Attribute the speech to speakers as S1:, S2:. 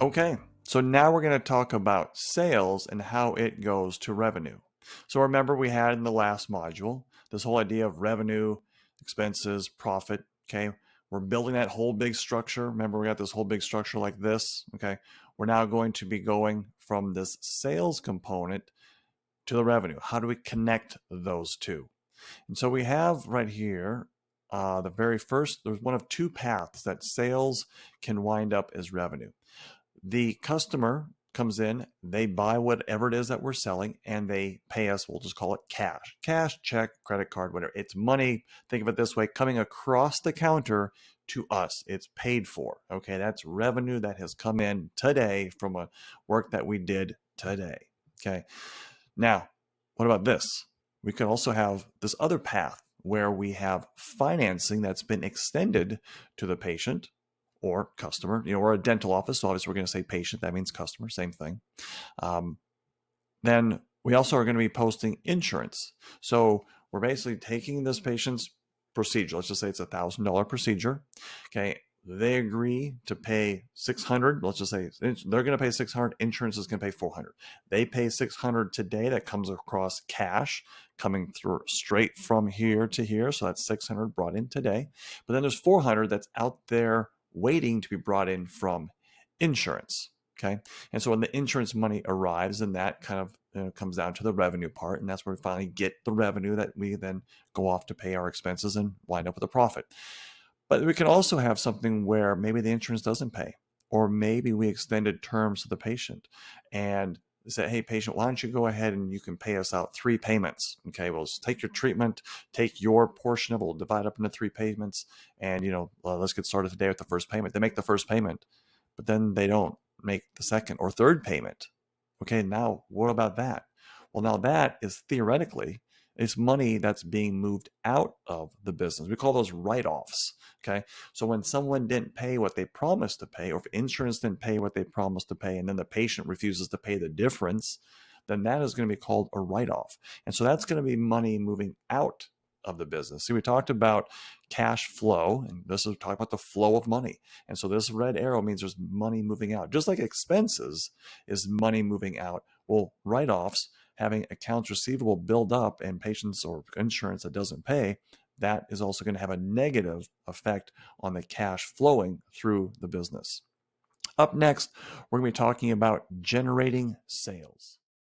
S1: Okay, so now we're going to talk about sales and how it goes to revenue. So remember we had in the last module this whole idea of revenue, expenses, profit. Okay, we're building that whole big structure. Remember we got this whole big structure like this. Okay, we're now going to be going from this sales component to the revenue. How do we connect those two? And so we have right here the very first, there's one of two paths that sales can wind up as revenue. The customer comes in, they buy whatever it is that we're selling, and they pay us, we'll just call it cash. Cash, check, credit card, whatever. It's money, think of it this way, coming across the counter to us. It's paid for. Okay, that's revenue that has come in today from a work that we did today. Okay, now, what about this? We could also have this other path where we have financing that's been extended to the patient or customer. We're a dental office, so obviously we're going to say patient. That means customer, same thing. Then we also are going to be posting insurance. So we're basically taking this patient's procedure. Let's just say it's $1,000 procedure. Okay. They agree to pay 600. Let's just say they're going to pay 600. Insurance is going to pay 400. They pay 600 today. That comes across cash coming through straight from here to here. So that's 600 brought in today. But then there's 400 that's out there waiting to be brought in from insurance. Okay. And so when the insurance money arrives, and that kind of comes down to the revenue part, and that's where we finally get the revenue that we then go off to pay our expenses and wind up with a profit. But we can also have something where maybe the insurance doesn't pay, or maybe we extended terms to the patient and say, hey, patient, why don't you go ahead and you can pay us out 3 payments? Okay, well, just take your treatment, take your portion of it, we'll divide up into 3 payments, and let's get started today with the first payment. They make the first payment, but then they don't make the second or third payment. Okay, now what about that? Well, now that is theoretically, it's money that's being moved out of the business. We call those write-offs. Okay, so when someone didn't pay what they promised to pay, or if insurance didn't pay what they promised to pay, and then the patient refuses to pay the difference, then that is going to be called a write-off. And so that's going to be money moving out of the business. See, we talked about cash flow, and this is talking about the flow of money. And so this red arrow means there's money moving out. Just like expenses is money moving out. Well, write-offs, having accounts receivable build up and patients or insurance that doesn't pay, that is also going to have a negative effect on the cash flowing through the business. Up next, we're going to be talking about generating sales.